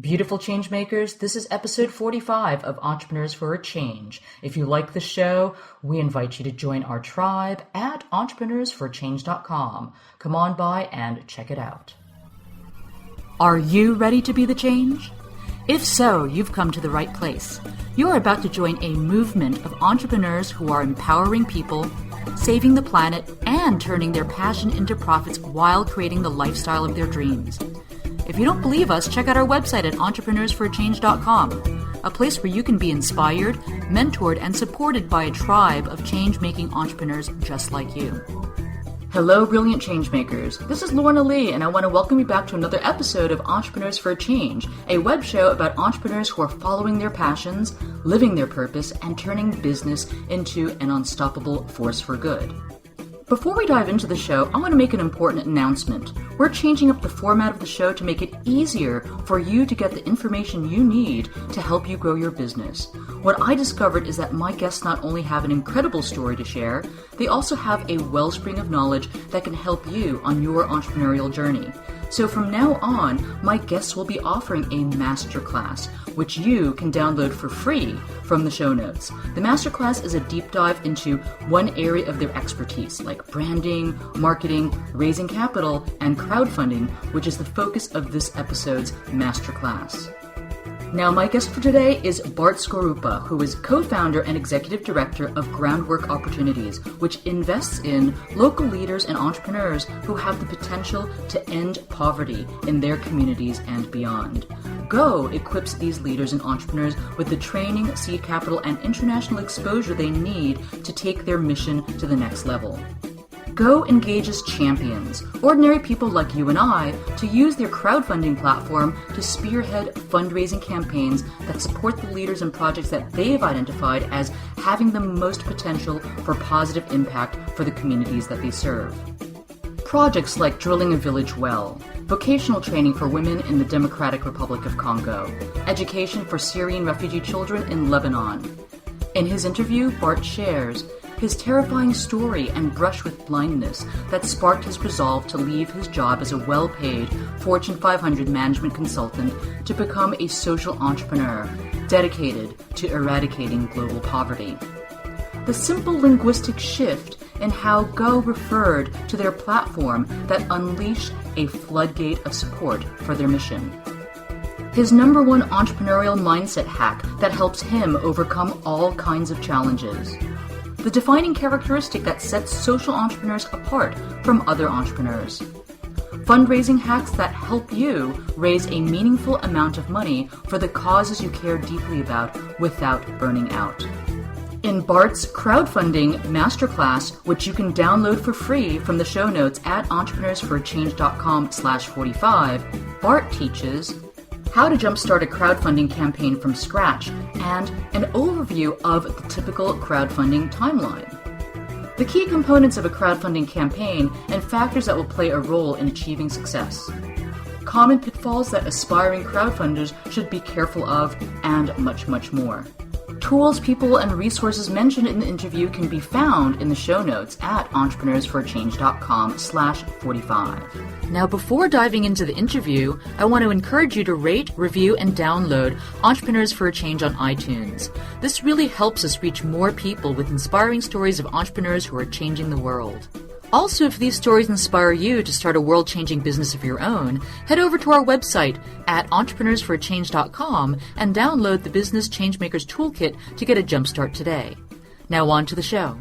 Beautiful changemakers, this is episode 45 of Entrepreneurs for a Change. If you like the show, we invite you to join our tribe at entrepreneursforchange.com. Come on by and check it out. Are you ready to be the change? If so, you've come to the right place. You're about to join a movement of entrepreneurs who are empowering people, saving the planet, and turning their passion into profits while creating the lifestyle of their dreams. If you don't believe us, check out our website at entrepreneursforchange.com, a place where you can be inspired, mentored, and supported by a tribe of change-making entrepreneurs just like you. Hello, brilliant changemakers. This is Lorna Lee, and I want to welcome you back to another episode of Entrepreneurs for a Change, a web show about entrepreneurs who are following their passions, living their purpose, and turning business into an unstoppable force for good. Before we dive into the show, I want to make an important announcement. We're changing up the format of the show to make it easier for you to get the information you need to help you grow your business. What I discovered is that my guests not only have an incredible story to share, they also have a wellspring of knowledge that can help you on your entrepreneurial journey. So from now on, my guests will be offering a masterclass, which you can download for free from the show notes. The masterclass is a deep dive into one area of their expertise, like branding, marketing, raising capital, and crowdfunding, which is the focus of this episode's masterclass. Now, my guest for today is Bart Skorupa, who is co-founder and executive director of Groundwork Opportunities, which invests in local leaders and entrepreneurs who have the potential to end poverty in their communities and beyond. Go equips these leaders and entrepreneurs with the training, seed capital, and international exposure they need to take their mission to the next level. Go engages champions, ordinary people like you and I, to use their crowdfunding platform to spearhead fundraising campaigns that support the leaders and projects that they've identified as having the most potential for positive impact for the communities that they serve. Projects like drilling a village well, vocational training for women in the Democratic Republic of Congo, education for Syrian refugee children in Lebanon. In his interview, Bart shares his terrifying story and brush with blindness that sparked his resolve to leave his job as a well-paid Fortune 500 management consultant to become a social entrepreneur dedicated to eradicating global poverty. The simple linguistic shift in how Go referred to their platform that unleashed a floodgate of support for their mission. His number one entrepreneurial mindset hack that helps him overcome all kinds of challenges. The defining characteristic that sets social entrepreneurs apart from other entrepreneurs. Fundraising hacks that help you raise a meaningful amount of money for the causes you care deeply about without burning out. In Bart's crowdfunding masterclass, which you can download for free from the show notes at entrepreneursforchange.com/45, Bart teaches how to jumpstart a crowdfunding campaign from scratch, and an overview of the typical crowdfunding timeline. The key components of a crowdfunding campaign and factors that will play a role in achieving success. Common pitfalls that aspiring crowdfunders should be careful of, and much, much more. Tools, people, and resources mentioned in the interview can be found in the show notes at entrepreneursforchange.com/45. Now, before diving into the interview, I want to encourage you to rate, review, and download Entrepreneurs for a Change on iTunes. This really helps us reach more people with inspiring stories of entrepreneurs who are changing the world. Also, if these stories inspire you to start a world-changing business of your own, head over to our website at entrepreneursforchange.com and download the Business Changemakers Toolkit to get a jumpstart today. Now on to the show.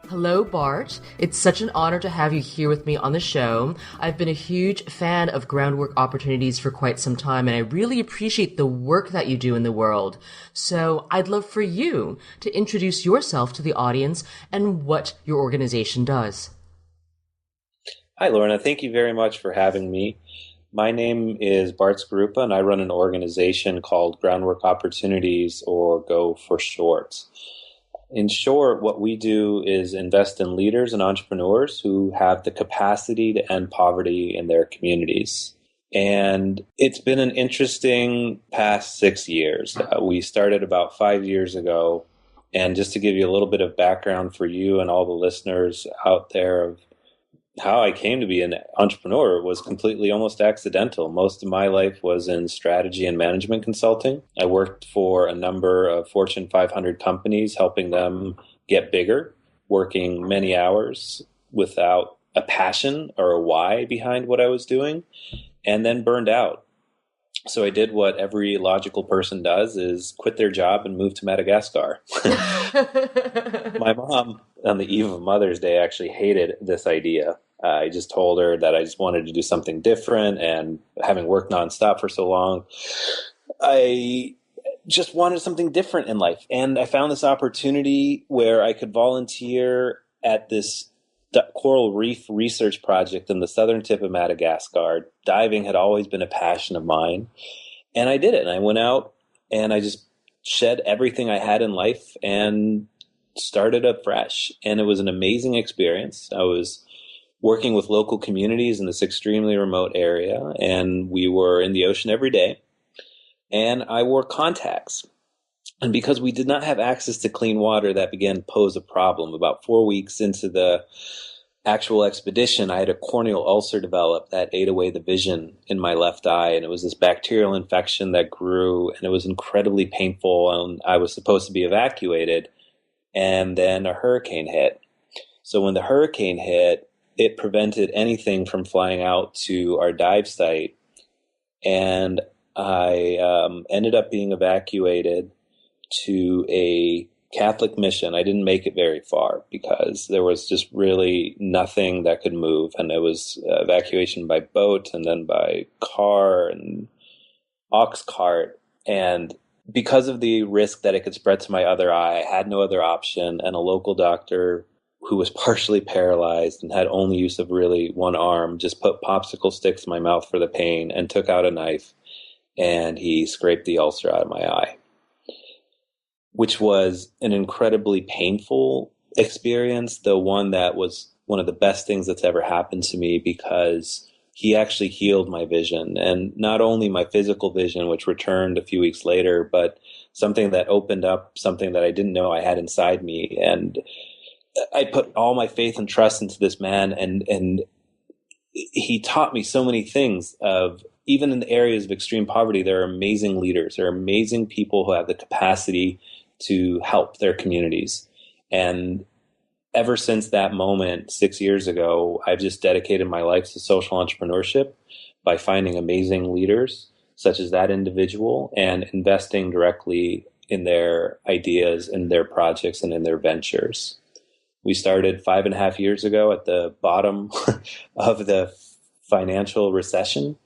Hello, Bart. It's such an honor to have you here with me on the show. I've been a huge fan of Groundwork Opportunities for quite some time, and I really appreciate the work that you do in the world. So I'd love for you to introduce yourself to the audience and what your organization does. Hi, Lorna. Thank you very much for having me. My name is Bart Skorupa, and I run an organization called Groundwork Opportunities, or GO for short. In short, what we do is invest in leaders and entrepreneurs who have the capacity to end poverty in their communities. And it's been an interesting past 6 years. We started about 5 years ago. And just to give you a little bit of background for you and all the listeners out there of how I came to be an entrepreneur was completely almost accidental. Most of my life was in strategy and management consulting. I worked for a number of Fortune 500 companies, helping them get bigger, working many hours without a passion or a why behind what I was doing, and then burned out. So I did what every logical person does, is quit their job and move to Madagascar. My mom, on the eve of Mother's Day, actually hated this idea. I just told her that I just wanted to do something different, and having worked nonstop for so long, I just wanted something different in life. And I found this opportunity where I could volunteer at this coral reef research project in the southern tip of Madagascar. Diving had always been a passion of mine. And I did it. And I went out and I just shed everything I had in life and started up fresh. And it was an amazing experience. I was working with local communities in this extremely remote area, and we were in the ocean every day. And I wore contacts. And because we did not have access to clean water, that began to pose a problem. About 4 weeks into the actual expedition, I had a corneal ulcer develop that ate away the vision in my left eye. And it was this bacterial infection that grew, and it was incredibly painful. And I was supposed to be evacuated. And then a hurricane hit. So when the hurricane hit, it prevented anything from flying out to our dive site. And I ended up being evacuated to a Catholic mission. I didn't make it very far because there was just really nothing that could move. And it was evacuation by boat and then by car and ox cart. And because of the risk that it could spread to my other eye, I had no other option. And a local doctor who was partially paralyzed and had only use of really one arm just put popsicle sticks in my mouth for the pain and took out a knife, and he scraped the ulcer out of my eye, which was an incredibly painful experience, though one that was one of the best things that's ever happened to me, because he actually healed my vision, and not only my physical vision, which returned a few weeks later, but something that opened up something that I didn't know I had inside me. And I put all my faith and trust into this man, and he taught me so many things. Of even in the areas of extreme poverty, there are amazing leaders. There are amazing people who have the capacity to help their communities. And ever since that moment 6 years ago, I've just dedicated my life to social entrepreneurship by finding amazing leaders such as that individual and investing directly in their ideas, in their projects, and in their ventures. We started 5.5 years ago at the bottom of the financial recession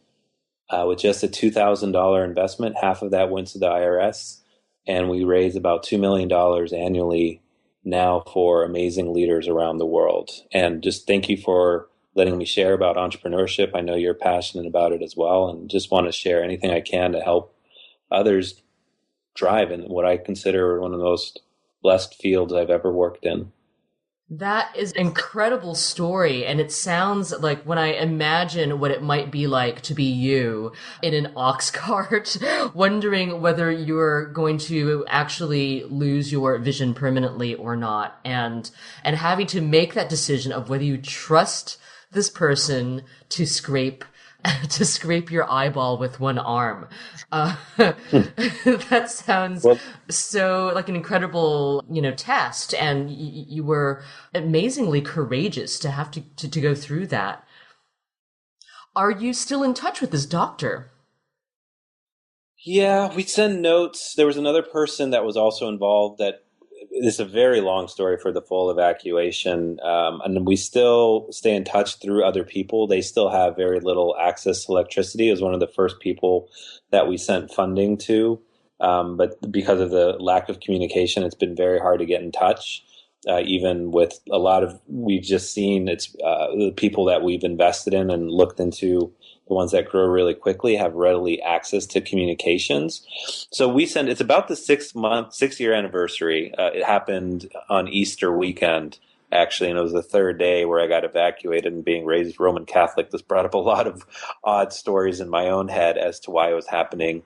with just a $2,000 investment. Half of that went to the IRS, and we raise about $2 million annually now for amazing leaders around the world. And just thank you for letting me share about entrepreneurship. I know you're passionate about it as well, and just want to share anything I can to help others thrive in what I consider one of the most blessed fields I've ever worked in. That is an incredible story, and it sounds like, when I imagine what it might be like to be you in an ox cart, wondering whether you're going to actually lose your vision permanently or not, and having to make that decision of whether you trust this person to scrape your eyeball with one arm. That sounds so like an incredible, test. And you were amazingly courageous to have to go through that. Are you still in touch with this doctor? Yeah, we send notes. There was another person that was also involved that it's a very long story for the full evacuation. And we still stay in touch through other people. They still have very little access to electricity. It was one of the first people that we sent funding to. But because of the lack of communication, it's been very hard to get in touch. Even with a lot of, we've just seen the people that we've invested in and looked into, the ones that grow really quickly, have readily access to communications. So it's about the 6-year anniversary. It happened on Easter weekend, actually, and it was the third day where I got evacuated. And being raised Roman Catholic, this brought up a lot of odd stories in my own head as to why it was happening.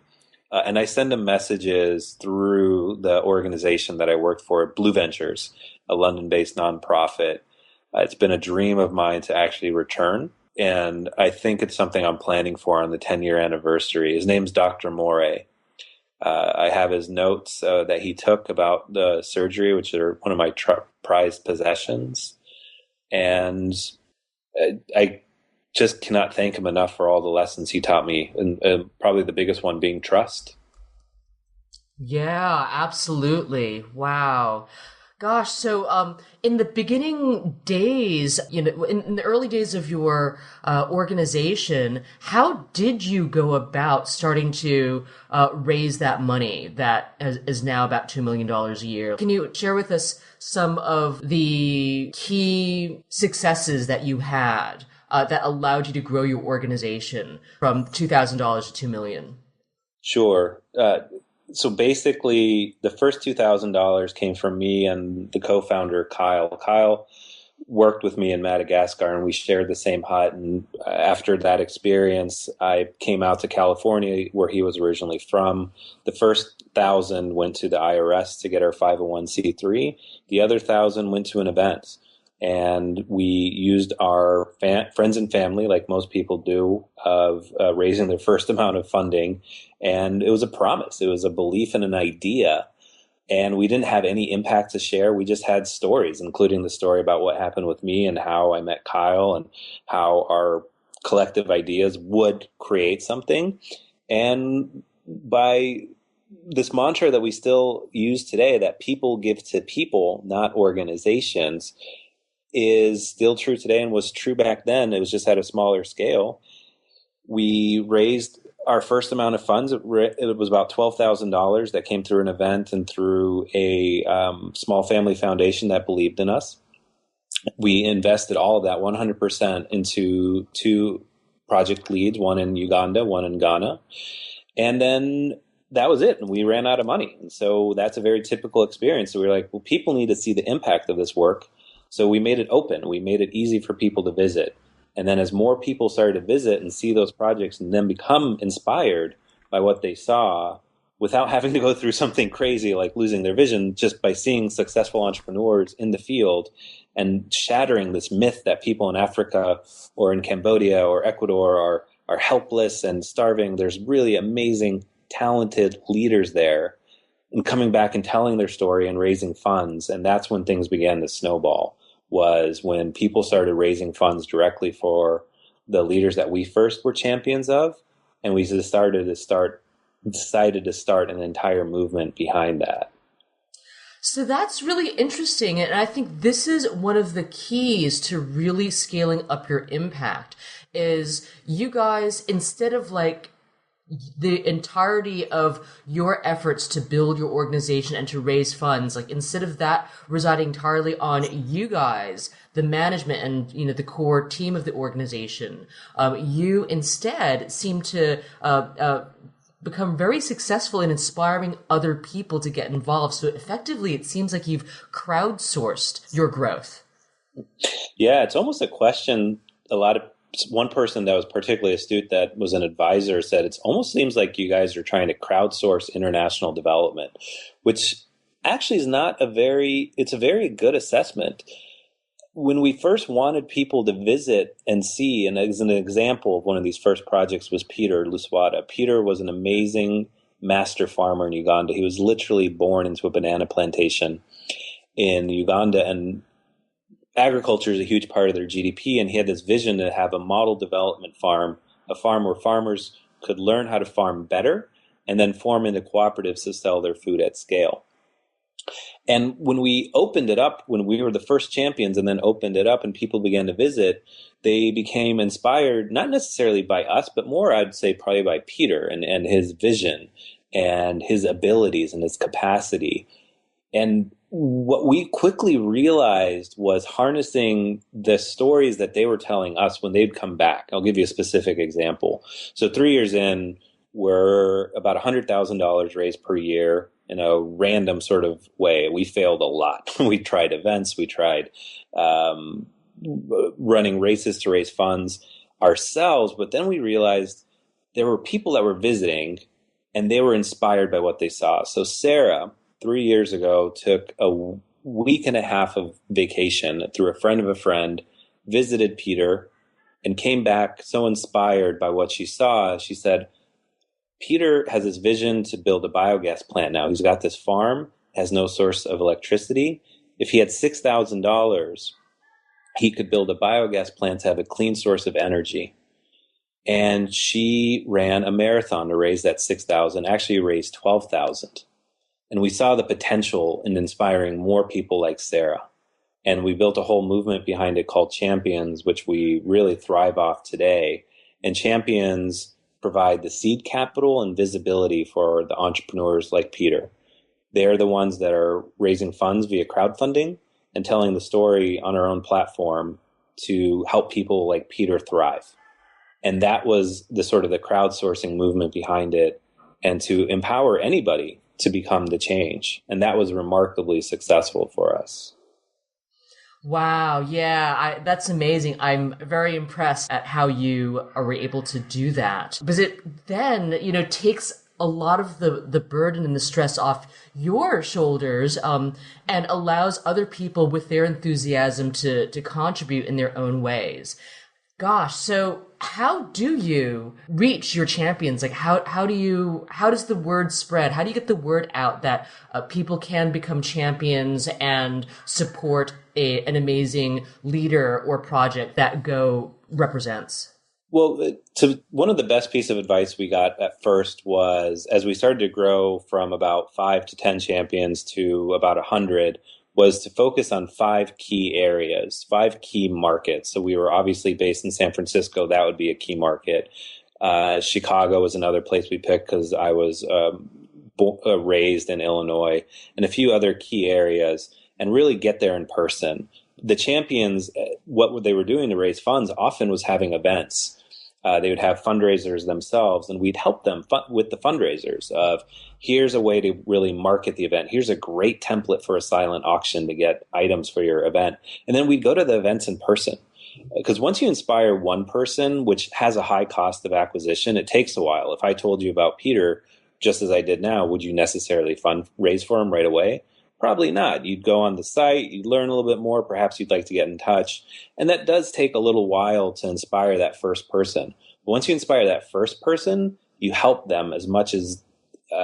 And I send them messages through the organization that I worked for, Blue Ventures, a London-based nonprofit. It's been a dream of mine to actually return. And I think it's something I'm planning for on the 10-year anniversary. His name's Dr. Morey. I have his notes that he took about the surgery, which are one of my prized possessions. And I just cannot thank him enough for all the lessons he taught me, and probably the biggest one being trust. Yeah, absolutely. Wow. Gosh, so in the beginning days, in the early days of your organization, how did you go about starting to raise that money that is now about $2 million a year? Can you share with us some of the key successes that you had that allowed you to grow your organization from $2,000 to $2 million? Sure. So basically, the first $2,000 came from me and the co-founder, Kyle. Kyle worked with me in Madagascar, and we shared the same hut. And after that experience, I came out to California, where he was originally from. The first 1,000 went to the IRS to get our 501c3. The other 1,000 went to an event. And we used our friends and family, like most people do, of raising their first amount of funding. And it was a promise. It was a belief in an idea. And we didn't have any impact to share. We just had stories, including the story about what happened with me and how I met Kyle and how our collective ideas would create something. And by this mantra that we still use today, that people give to people, not organizations, is still true today and was true back then. It was just at a smaller scale. We raised our first amount of funds. It was about $12,000 that came through an event and through a small family foundation that believed in us. We invested all of that 100% into 2 project leads, one in Uganda, one in Ghana. And then that was it. And we ran out of money. And so that's a very typical experience. So we were like, well, people need to see the impact of this work. So we made it open. We made it easy for people to visit. And then as more people started to visit and see those projects and then become inspired by what they saw without having to go through something crazy like losing their vision, just by seeing successful entrepreneurs in the field and shattering this myth that people in Africa or in Cambodia or Ecuador are helpless and starving. There's really amazing, talented leaders there, and coming back and telling their story and raising funds. And that's when things began to snowball, was when people started raising funds directly for the leaders that we first were champions of. And we decided to start an entire movement behind that. So that's really interesting. And I think this is one of the keys to really scaling up your impact is you guys, instead of like the entirety of your efforts to build your organization and to raise funds, like instead of that residing entirely on you guys, the management and the core team of the organization, you instead seem to become very successful in inspiring other people to get involved. So effectively, it seems like you've crowdsourced your growth. Yeah, it's almost a question. One person that was particularly astute, that was an advisor, said it almost seems like you guys are trying to crowdsource international development, which actually is it's a very good assessment. When we first wanted people to visit and see, and as an example of one of these first projects was Peter Luswada. Peter was an amazing master farmer in Uganda. He was literally born into a banana plantation in Uganda, and agriculture is a huge part of their GDP, and he had this vision to have a model development farm, a farm where farmers could learn how to farm better and then form into cooperatives to sell their food at scale. And when we opened it up, when we were the first champions and then opened it up and people began to visit, they became inspired, not necessarily by us, but more, I'd say, probably by Peter and his vision and his abilities and his capacity. And what we quickly realized was harnessing the stories that they were telling us when they'd come back. I'll give you a specific example. So 3 years in, we're about $100,000 raised per year in a random sort of way. We failed a lot. We tried events. We tried running races to raise funds ourselves. But then we realized there were people that were visiting and they were inspired by what they saw. So Sarah, 3 years ago, took a week and a half of vacation through a friend of a friend, visited Peter, and came back so inspired by what she saw. She said, Peter has this vision to build a biogas plant now. He's got this farm, has no source of electricity. If he had $6,000, he could build a biogas plant to have a clean source of energy. And she ran a marathon to raise that $6,000, actually raised $12,000. And we saw the potential in inspiring more people like Sarah. And we built a whole movement behind it called Champions, which we really thrive off today. And Champions provide the seed capital and visibility for the entrepreneurs like Peter. They're the ones that are raising funds via crowdfunding and telling the story on our own platform to help people like Peter thrive. And that was the sort of the crowdsourcing movement behind it, and to empower anybody to become the change. And that was remarkably successful for us. Wow. Yeah, that's amazing. I'm very impressed at how you are able to do that, because it then, takes a lot of the burden and the stress off your shoulders, and allows other people with their enthusiasm to contribute in their own ways. Gosh, so how do you reach your champions? Like, how does the word spread? How do you get the word out that people can become champions and support an amazing leader or project that Go represents? Well, one of the best pieces of advice we got at first was, as we started to grow from about 5 to 10 champions to about 100, was to focus on 5 key areas, 5 key markets. So we were obviously based in San Francisco. That would be a key market. Chicago was another place we picked because I was raised in Illinois, and a few other key areas, and really get there in person. The champions, what they were doing to raise funds often was having events. They would have fundraisers themselves, and we'd help them with the fundraisers of, here's a way to really market the event. Here's a great template for a silent auction to get items for your event. And then we'd go to the events in person. Because once you inspire one person, which has a high cost of acquisition, it takes a while. If I told you about Peter, just as I did now, would you necessarily fundraise for him right away? Probably not. You'd go on the site, you'd learn a little bit more, perhaps you'd like to get in touch. And that does take a little while to inspire that first person. But once you inspire that first person, you help them as much as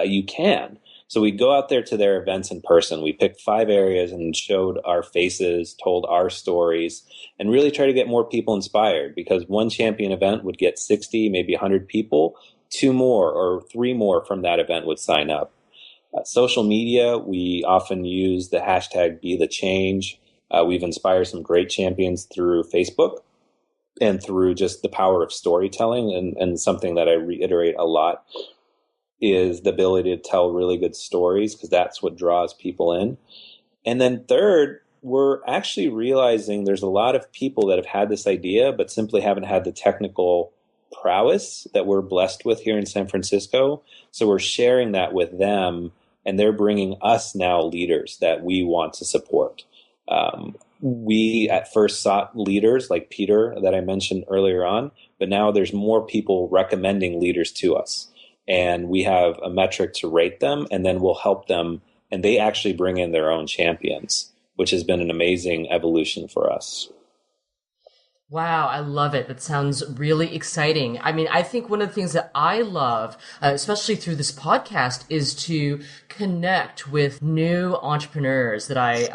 you can. So we'd go out there to their events in person. We picked 5 areas and showed our faces, told our stories, and really try to get more people inspired, because one champion event would get 60, maybe 100 people. 2 more or 3 more from that event would sign up. Social media, we often use the hashtag #BeTheChange. We've inspired some great champions through Facebook and through just the power of storytelling. And something that I reiterate a lot is the ability to tell really good stories, because that's what draws people in. And then third, we're actually realizing there's a lot of people that have had this idea but simply haven't had the technical prowess that we're blessed with here in San Francisco. So we're sharing that with them, and they're bringing us now leaders that we want to support. We at first sought leaders like Peter that I mentioned earlier on, but now there's more people recommending leaders to us. And we have a metric to rate them, and then we'll help them, and they actually bring in their own champions, which has been an amazing evolution for us. Wow, I love it. That sounds really exciting. I mean, I think one of the things that I love, especially through this podcast, is to connect with new entrepreneurs that I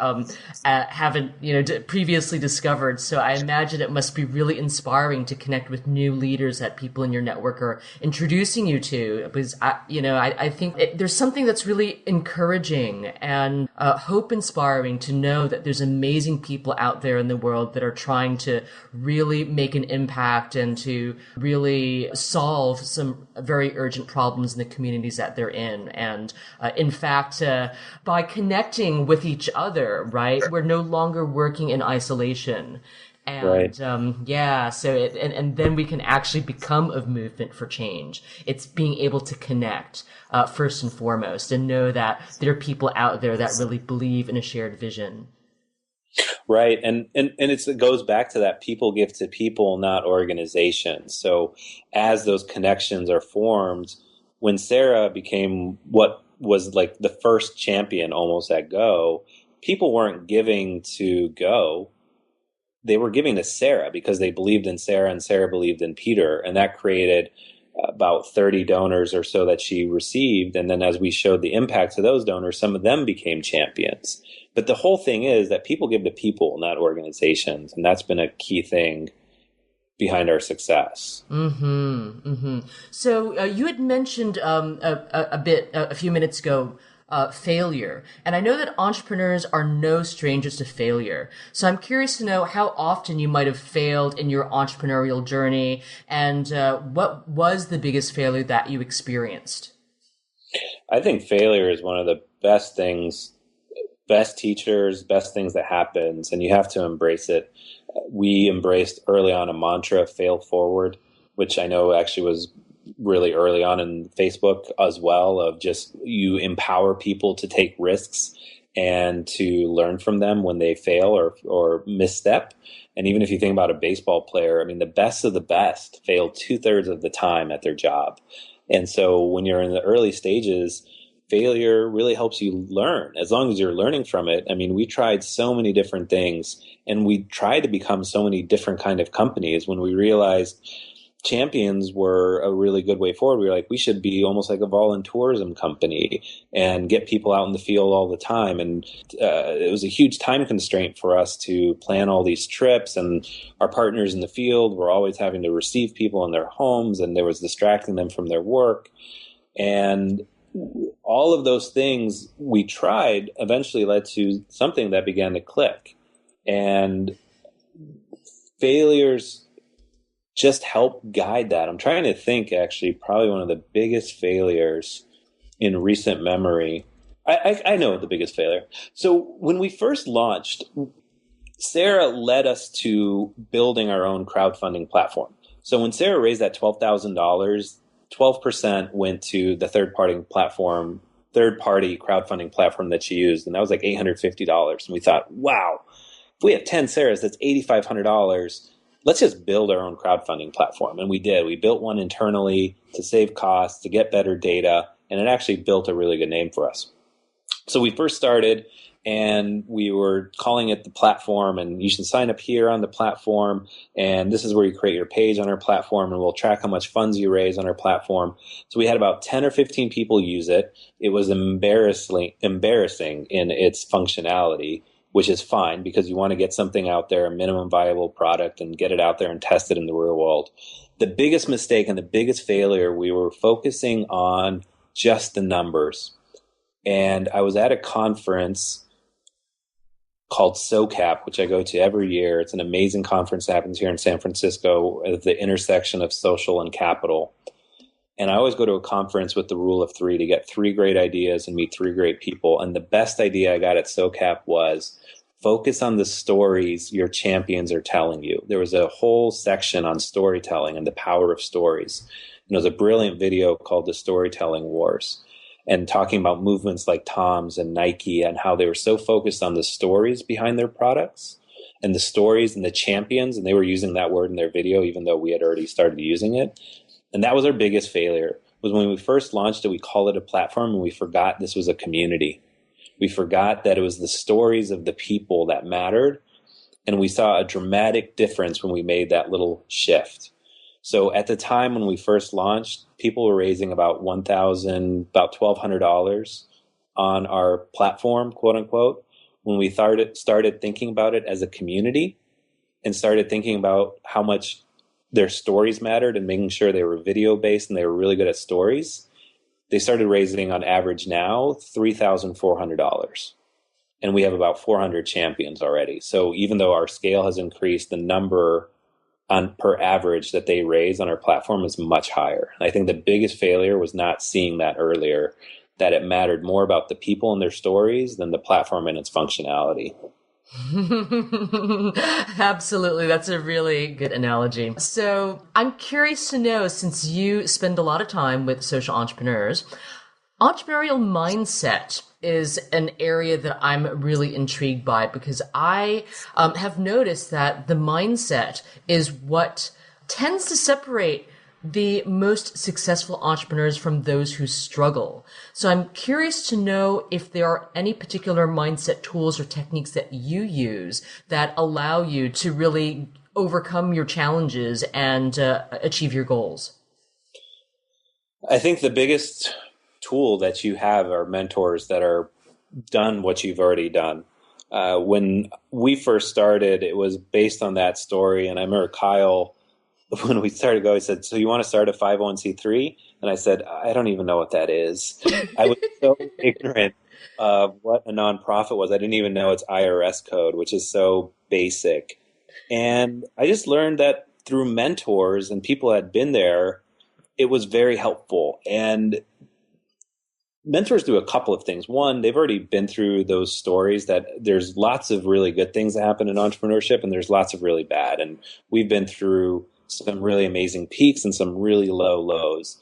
haven't, previously discovered. So I imagine it must be really inspiring to connect with new leaders that people in your network are introducing you to. Because I think there's something that's really encouraging and hope inspiring to know that there's amazing people out there in the world that are trying to really make an impact and to really solve some very urgent problems in the communities that they're in. And in fact, by connecting with each other, right, we're no longer working in isolation. And right. And then we can actually become a movement for change. It's being able to connect first and foremost, and know that there are people out there that really believe in a shared vision. Right. And it goes back to that people give to people, not organizations. So as those connections are formed, when Sarah became what was like the first champion almost at Go, people weren't giving to Go. They were giving to Sarah because they believed in Sarah and Sarah believed in Peter. And that created about 30 donors or so that she received. And then as we showed the impact to those donors, some of them became champions. But the whole thing is that people give to people, not organizations. And that's been a key thing behind our success. So you had mentioned a few minutes ago, failure. And I know that entrepreneurs are no strangers to failure. So I'm curious to know how often you might have failed in your entrepreneurial journey, and what was the biggest failure that you experienced? I think failure is one of the best things, best teachers, best things that happens, and you have to embrace it. We embraced early on a mantra, fail forward, which I know actually was really early on in Facebook as well, of just you empower people to take risks and to learn from them when they fail or misstep. And even if you think about a baseball player, I mean, the best of the best fail 2/3 of the time at their job. And so when you're in the early stages, failure really helps you learn as long as you're learning from it. I mean, we tried so many different things and we tried to become so many different kind of companies. When we realized champions were a really good way forward, we were like, we should be almost like a volunteerism company and get people out in the field all the time. And it was a huge time constraint for us to plan all these trips, and our partners in the field were always having to receive people in their homes, and there was distracting them from their work. And all of those things we tried eventually led to something that began to click. And failures just help guide that. I'm trying to think, actually, probably one of the biggest failures in recent memory. I know the biggest failure. So when we first launched, Sarah led us to building our own crowdfunding platform. So when Sarah raised that $12,000, 12% went to the third-party crowdfunding platform that she used, and that was like $850. And we thought, wow, if we have 10 Sarahs, that's $8,500. Let's just build our own crowdfunding platform. And we did. We built one internally to save costs, to get better data, and it actually built a really good name for us. So we first started, and we were calling it the platform, and you should sign up here on the platform, and this is where you create your page on our platform, and we'll track how much funds you raise on our platform. So we had about 10 or 15 people use it. It was embarrassing in its functionality, which is fine because you want to get something out there, a minimum viable product, and get it out there and test it in the real world. The biggest mistake and the biggest failure, we were focusing on just the numbers. And I was at a conference called SOCAP, which I go to every year. It's an amazing conference that happens here in San Francisco at the intersection of social and capital. And I always go to a conference with the rule of 3 to get 3 great ideas and meet 3 great people. And the best idea I got at SOCAP was focus on the stories your champions are telling you. There was a whole section on storytelling and the power of stories. And it was a brilliant video called The Storytelling Wars, and talking about movements like Tom's and Nike and how they were so focused on the stories behind their products and the stories and the champions. And they were using that word in their video, even though we had already started using it. And that was our biggest failure, was when we first launched it, we called it a platform, and we forgot this was a community. We forgot that it was the stories of the people that mattered. And we saw a dramatic difference when we made that little shift. So at the time when we first launched, people were raising about $1,200 on our platform, quote unquote. When we started thinking about it as a community and started thinking about how much their stories mattered and making sure they were video based and they were really good at stories, they started raising on average now $3,400. And we have about 400 champions already. So even though our scale has increased, the number on per average that they raise on our platform is much higher. And I think the biggest failure was not seeing that earlier, that it mattered more about the people and their stories than the platform and its functionality. Absolutely. That's a really good analogy. So I'm curious to know, since you spend a lot of time with social entrepreneurs, entrepreneurial mindset is an area that I'm really intrigued by, because I have noticed that the mindset is what tends to separate the most successful entrepreneurs from those who struggle. So I'm curious to know if there are any particular mindset tools or techniques that you use that allow you to really overcome your challenges and achieve your goals. I think the biggest tool that you have are mentors that are done what you've already done. When we first started, it was based on that story. And I remember Kyle, when we started going, he said, "So you want to start a 501c3?" And I said, "I don't even know what that is." I was so ignorant of what a nonprofit was. I didn't even know its IRS code, which is so basic. And I just learned that through mentors and people that had been there, it was very helpful. And mentors do a couple of things. One, they've already been through those stories that there's lots of really good things that happen in entrepreneurship and there's lots of really bad. And we've been through some really amazing peaks and some really low lows.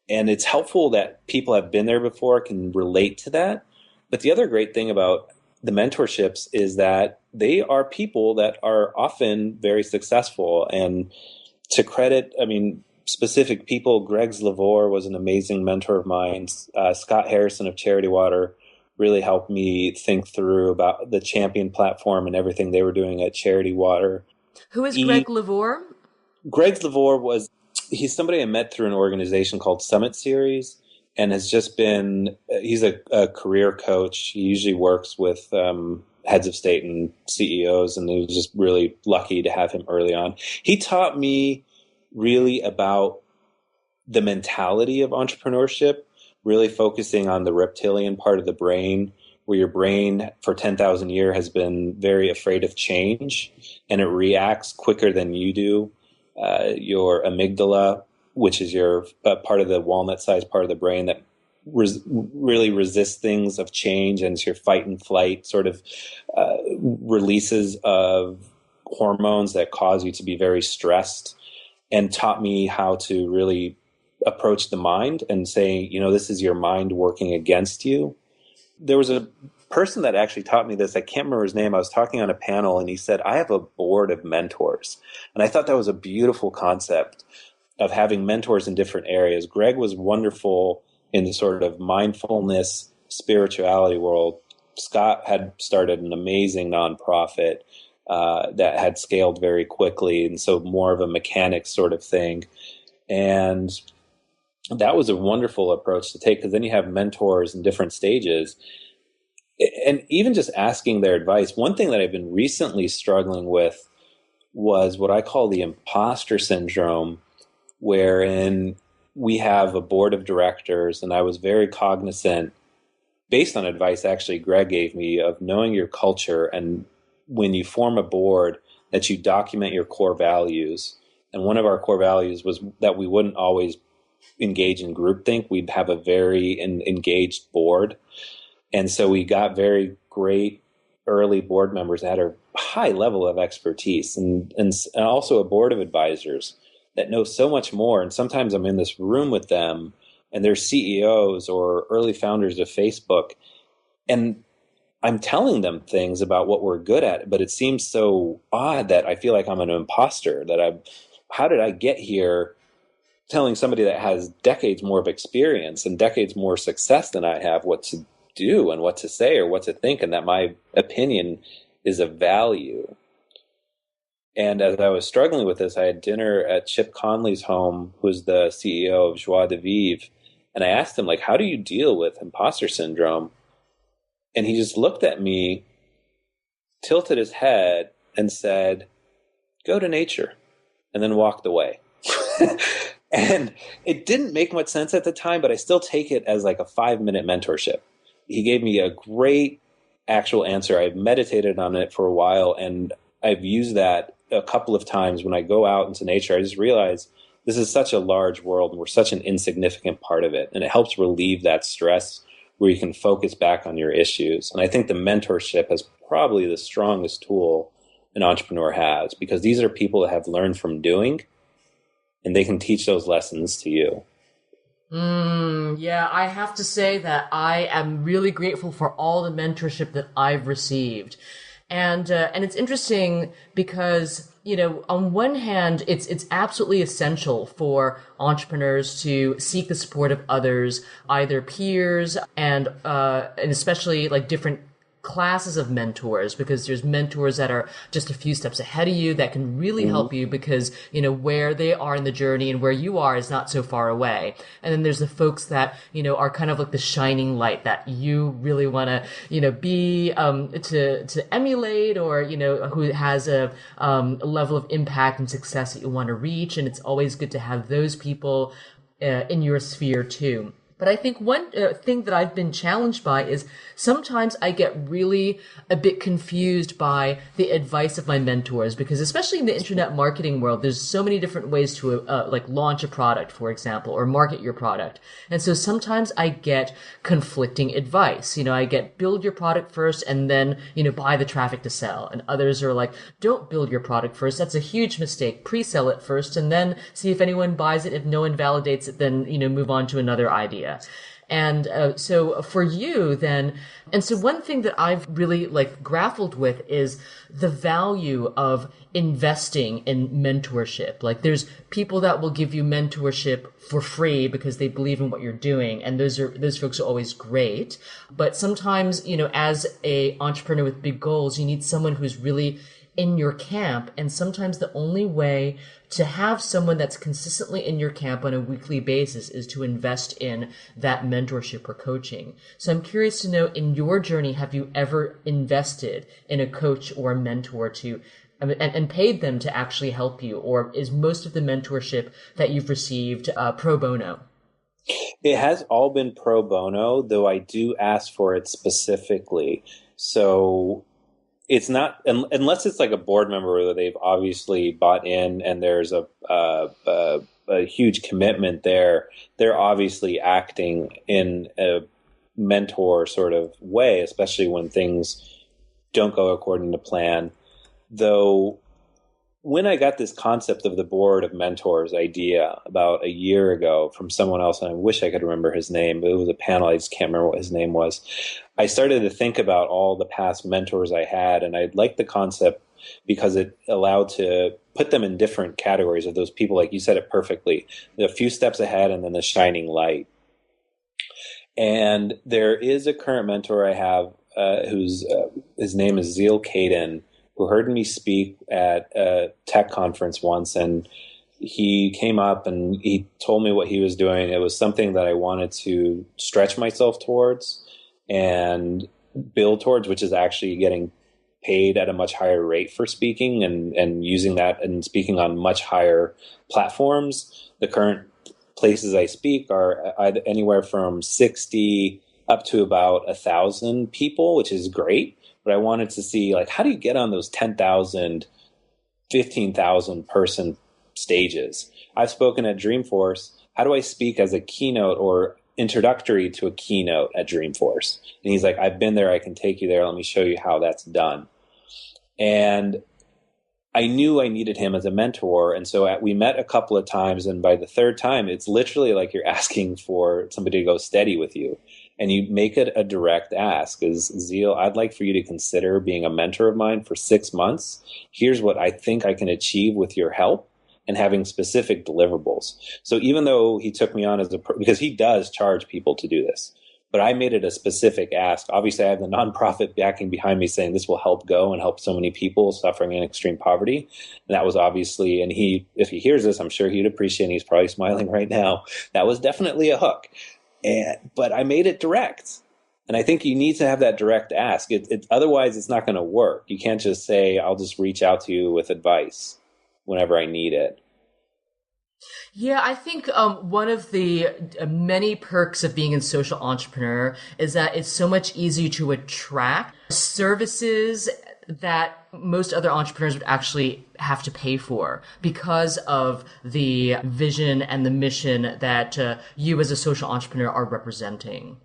And it's helpful that people have been there before, can relate to that. But the other great thing about the mentorships is that they are people that are often very successful. And to credit, specific people, Greg Lavore was an amazing mentor of mine. Scott Harrison of Charity Water really helped me think through about the Champion platform and everything they were doing at Charity Water. Who is Greg Lavore? Greg Lavore he's somebody I met through an organization called Summit Series and has just been, he's a career coach. He usually works with heads of state and CEOs, and it was just really lucky to have him early on. He taught me really about the mentality of entrepreneurship, really focusing on the reptilian part of the brain, where your brain for 10,000 years has been very afraid of change, and it reacts quicker than you do. Your amygdala, which is your part of the walnut-sized part of the brain that really resists things of change, and it's your fight and flight sort of releases of hormones that cause you to be very stressed, and taught me how to really approach the mind and say, this is your mind working against you. There was a person that actually taught me this. I can't remember his name. I was talking on a panel and he said, "I have a board of mentors." And I thought that was a beautiful concept of having mentors in different areas. Greg was wonderful in the sort of mindfulness, spirituality world. Scott had started an amazing nonprofit that had scaled very quickly, and so more of a mechanics sort of thing. And that was a wonderful approach to take, because then you have mentors in different stages. And even just asking their advice. One thing that I've been recently struggling with was what I call the imposter syndrome, wherein we have a board of directors, and I was very cognizant, based on advice actually Greg gave me, of knowing your culture, and when you form a board, that you document your core values. And one of our core values was that we wouldn't always engage in groupthink. We'd have a very engaged board. And so we got very great early board members that had a high level of expertise, and also a board of advisors that know so much more. And sometimes I'm in this room with them and they're CEOs or early founders of Facebook, and I'm telling them things about what we're good at, but it seems so odd that I feel like I'm an imposter, how did I get here telling somebody that has decades more of experience and decades more success than I have what to do and what to say or what to think, and that my opinion is of value. And as I was struggling with this, I had dinner at Chip Conley's home, who's the CEO of Joie de Vivre, and I asked him, how do you deal with imposter syndrome? And he just looked at me, tilted his head, and said, "Go to nature," and then walked away. And it didn't make much sense at the time, but I still take it as like a 5-minute mentorship. He gave me a great actual answer. I've meditated on it for a while, and I've used that a couple of times when I go out into nature. I just realize this is such a large world, and we're such an insignificant part of it. And it helps relieve that stress where you can focus back on your issues. And I think the mentorship is probably the strongest tool an entrepreneur has, because these are people that have learned from doing, and they can teach those lessons to you. Yeah, I have to say that I am really grateful for all the mentorship that I've received. And it's interesting because, on one hand, it's absolutely essential for entrepreneurs to seek the support of others, either peers and especially like different classes of mentors, because there's mentors that are just a few steps ahead of you that can really help you because, where they are in the journey and where you are is not so far away. And then there's the folks that, are kind of like the shining light that you really want to, be, to emulate, or, who has a level of impact and success that you want to reach. And it's always good to have those people in your sphere too. But I think one thing that I've been challenged by is sometimes I get really a bit confused by the advice of my mentors, because especially in the internet marketing world, there's so many different ways to like launch a product, for example, or market your product. And so sometimes I get conflicting advice. I get build your product first and then, buy the traffic to sell. And others are like, don't build your product first. That's a huge mistake. Pre-sell it first and then see if anyone buys it. If no one validates it, then, move on to another idea. And so for you then, and so one thing that I've really like grappled with is the value of investing in mentorship. Like there's people that will give you mentorship for free because they believe in what you're doing, and those folks are always great. But sometimes, as a entrepreneur with big goals, you need someone who's really in your camp. And sometimes the only way to have someone that's consistently in your camp on a weekly basis is to invest in that mentorship or coaching. So I'm curious to know, in your journey, have you ever invested in a coach or a mentor and paid them to actually help you? Or is most of the mentorship that you've received pro bono? It has all been pro bono, though I do ask for it specifically. So it's not, unless it's like a board member that they've obviously bought in and there's a huge commitment there, they're obviously acting in a mentor sort of way, especially when things don't go according to plan. Though when I got this concept of the board of mentors idea about a year ago from someone else, and I wish I could remember his name, but it was a panel, I just can't remember what his name was. I started to think about all the past mentors I had, and I liked the concept because it allowed to put them in different categories of those people, like you said it perfectly, a few steps ahead and then the shining light. And there is a current mentor I have his name is Zeal Caden, who heard me speak at a tech conference once, and he came up and he told me what he was doing. It was something that I wanted to stretch myself towards and build towards, which is actually getting paid at a much higher rate for speaking and using that and speaking on much higher platforms. The current places I speak are anywhere from 60 up to about 1,000 people, which is great. But I wanted to see, like, how do you get on those 10,000, 15,000 person stages? I've spoken at Dreamforce. How do I speak as a keynote or introductory to a keynote at Dreamforce? And he's like, I've been there. I can take you there. Let me show you how that's done. And I knew I needed him as a mentor. And so we met a couple of times. And by the third time, it's literally like you're asking for somebody to go steady with you. And you make it a direct ask is, Zeal, I'd like for you to consider being a mentor of mine for 6 months. Here's what I think I can achieve with your help, and having specific deliverables. So even though he took me on because he does charge people to do this, but I made it a specific ask. Obviously, I have the nonprofit backing behind me saying this will help go and help so many people suffering in extreme poverty. And that was obviously, and if he hears this, I'm sure he'd appreciate it. He's probably smiling right now. That was definitely a hook. But I made it direct. And I think you need to have that direct ask. Otherwise, it's not going to work. You can't just say, I'll just reach out to you with advice whenever I need it. Yeah, I think one of the many perks of being a social entrepreneur is that it's so much easier to attract services that most other entrepreneurs would actually have to pay for because of the vision and the mission that you as a social entrepreneur are representing.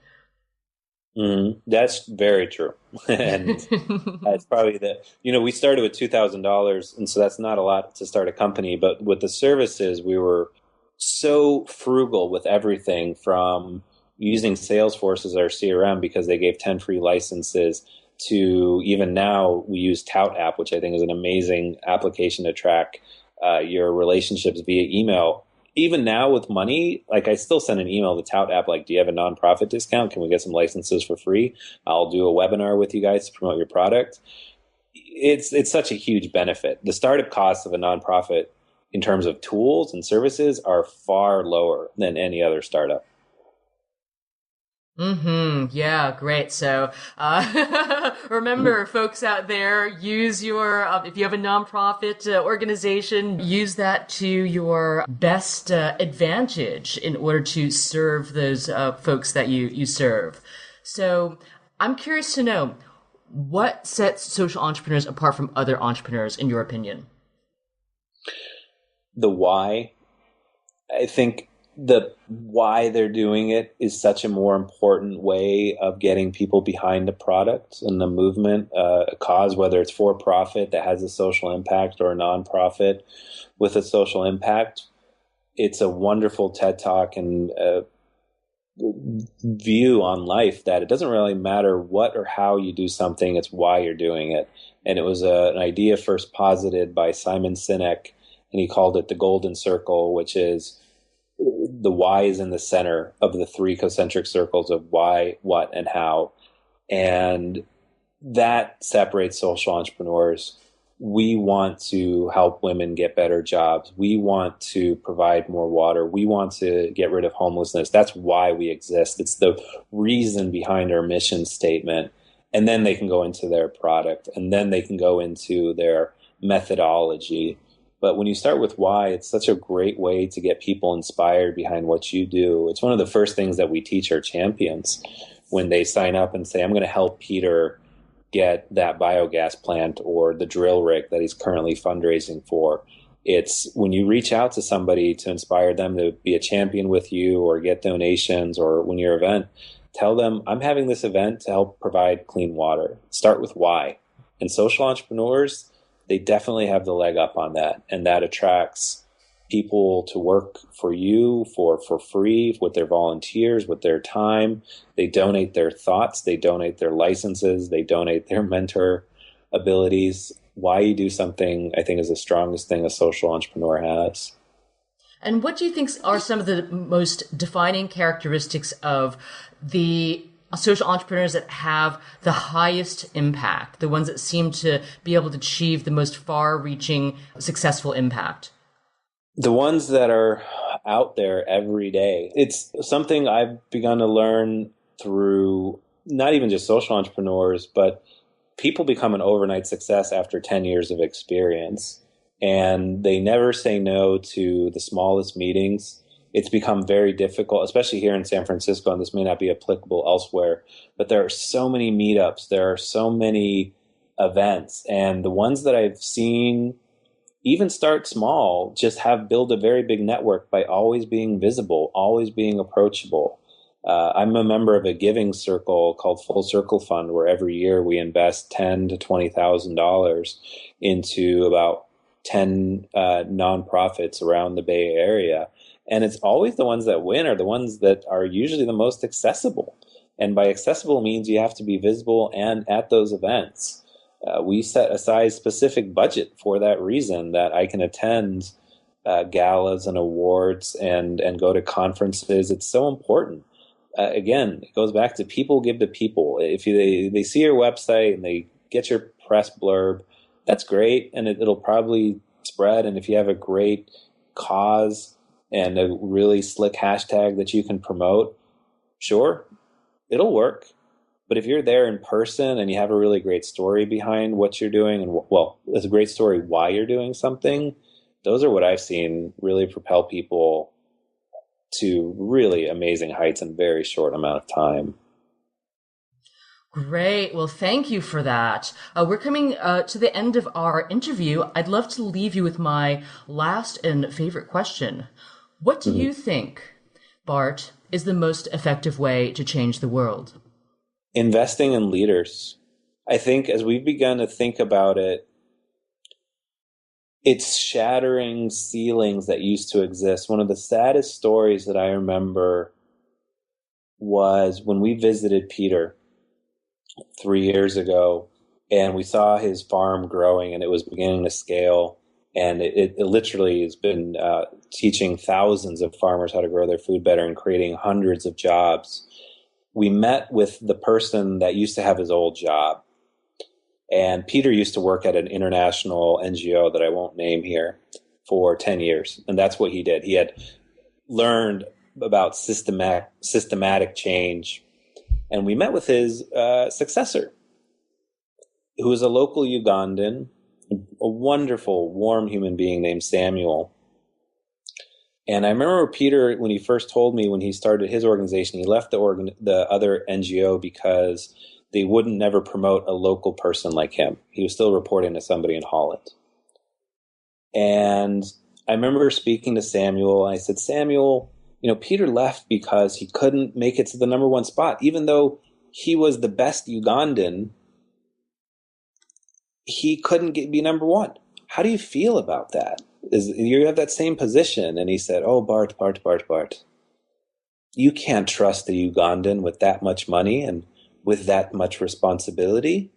That's very true. And that's probably we started with $2,000, and so that's not a lot to start a company. But with the services, we were so frugal with everything from using Salesforce as our CRM because they gave 10 free licenses, to even now we use Tout app, which I think is an amazing application to track your relationships via email. Even now with money, like I still send an email to Tout app, like, do you have a nonprofit discount? Can we get some licenses for free? I'll do a webinar with you guys to promote your product. It's such a huge benefit. The startup costs of a nonprofit in terms of tools and services are far lower than any other startup. Yeah, great. So, remember, folks out there, use your, if you have a nonprofit organization, use that to your best advantage in order to serve those folks that you serve. So, I'm curious to know, what sets social entrepreneurs apart from other entrepreneurs, in your opinion? The why. I think the why they're doing it is such a more important way of getting people behind the product and the movement, a cause, whether it's for profit that has a social impact or a nonprofit with a social impact. It's a wonderful TED Talk and view on life that it doesn't really matter what or how you do something, it's why you're doing it. And it was an idea first posited by Simon Sinek, and he called it the golden circle, which is the why is in the center of the three concentric circles of why, what, and how. And that separates social entrepreneurs. We want to help women get better jobs. We want to provide more water. We want to get rid of homelessness. That's why we exist. It's the reason behind our mission statement. And then they can go into their product, and then they can go into their methodology. But when you start with why, it's such a great way to get people inspired behind what you do. It's one of the first things that we teach our champions when they sign up and say, I'm going to help Peter get that biogas plant or the drill rig that he's currently fundraising for. It's when you reach out to somebody to inspire them to be a champion with you or get donations, or when your event, tell them, I'm having this event to help provide clean water. Start with why. And social entrepreneurs, they definitely have the leg up on that. And that attracts people to work for you for free with their volunteers, with their time. They donate their thoughts. They donate their licenses. They donate their mentor abilities. Why you do something, I think, is the strongest thing a social entrepreneur has. And what do you think are some of the most defining characteristics of the social entrepreneurs that have the highest impact, the ones that seem to be able to achieve the most far-reaching, successful impact? The ones that are out there every day. It's something I've begun to learn through not even just social entrepreneurs, but people become an overnight success after 10 years of experience. And they never say no to the smallest meetings. It's become very difficult, especially here in San Francisco, and this may not be applicable elsewhere, but there are so many meetups, there are so many events, and the ones that I've seen even start small just have built a very big network by always being visible, always being approachable. I'm a member of a giving circle called Full Circle Fund, where every year we invest $10,000 to $20,000 into about 10 nonprofits around the Bay Area. And it's always the ones that win are the ones that are usually the most accessible. And by accessible means you have to be visible and at those events. We set aside specific budget for that reason, that I can attend galas and awards and go to conferences. It's so important. Again, it goes back to people give to people. If they see your website and they get your press blurb, that's great, and it'll probably spread. And if you have a great cause and a really slick hashtag that you can promote, sure, it'll work. But if you're there in person and you have a really great story behind what you're doing, and well, it's a great story why you're doing something, those are what I've seen really propel people to really amazing heights in a very short amount of time. Great. Well, thank you for that. We're coming to the end of our interview. I'd love to leave you with my last and favorite question. What do you think, Bart, is the most effective way to change the world? Investing in leaders. I think as we've begun to think about it, it's shattering ceilings that used to exist. One of the saddest stories that I remember was when we visited Peter. 3 years ago, and we saw his farm growing, and it was beginning to scale. And it literally has been teaching thousands of farmers how to grow their food better and creating hundreds of jobs. We met with the person that used to have his old job. And Peter used to work at an international NGO that I won't name here for 10 years. And that's what he did. He had learned about systematic change. And we met with his successor, who was a local Ugandan, a wonderful, warm human being named Samuel. And I remember Peter, when he first told me when he started his organization, he left the other NGO because they wouldn't never promote a local person like him. He was still reporting to somebody in Holland. And I remember speaking to Samuel, and I said, Samuel, Peter left because he couldn't make it to the number one spot. Even though he was the best Ugandan, he couldn't be number one. How do you feel about that? You have that same position. And he said, oh, Bart, you can't trust a Ugandan with that much money and with that much responsibility.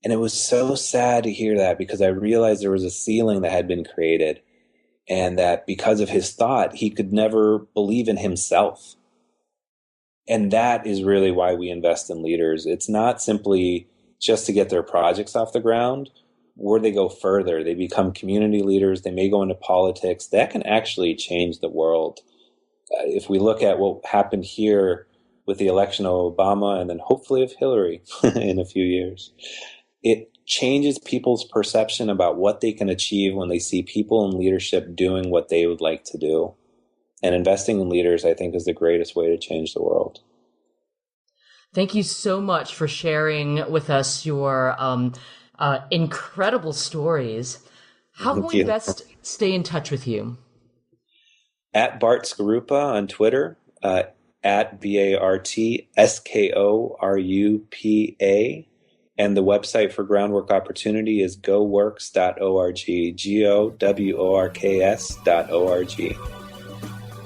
And it was so sad to hear that, because I realized there was a ceiling that had been created, and that because of his thought, he could never believe in himself. And that is really why we invest in leaders. It's not simply just to get their projects off the ground, where they go further. They become community leaders. They may go into politics. That can actually change the world. If we look at what happened here with the election of Obama and then hopefully of Hillary in a few years, it changes people's perception about what they can achieve when they see people in leadership doing what they would like to do. And investing in leaders, I think, is the greatest way to change the world. Thank you so much for sharing with us your incredible stories. How can we best stay in touch with you? At Bart Skorupa on Twitter, at BartSkorupa. And the website for Groundwork Opportunity is goworks.org, GOWORKS.org.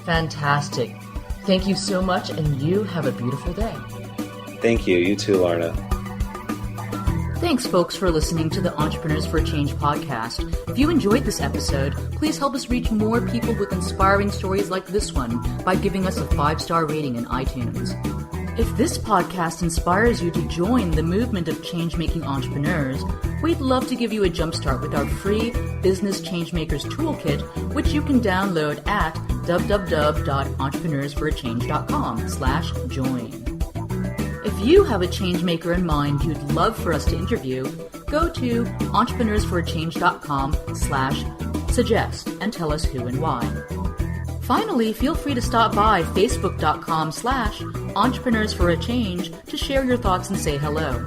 Fantastic. Thank you so much, and you have a beautiful day. Thank you. You too, Lorna. Thanks, folks, for listening to the Entrepreneurs for Change podcast. If you enjoyed this episode, please help us reach more people with inspiring stories like this one by giving us a 5-star rating in iTunes. If this podcast inspires you to join the movement of change-making entrepreneurs, we'd love to give you a jumpstart with our free Business Changemakers Toolkit, which you can download at www.entrepreneursforachange.com/join. If you have a change maker in mind you'd love for us to interview, go to entrepreneursforachange.com/suggest and tell us who and why. Finally, feel free to stop by facebook.com/entrepreneursforachange to share your thoughts and say hello.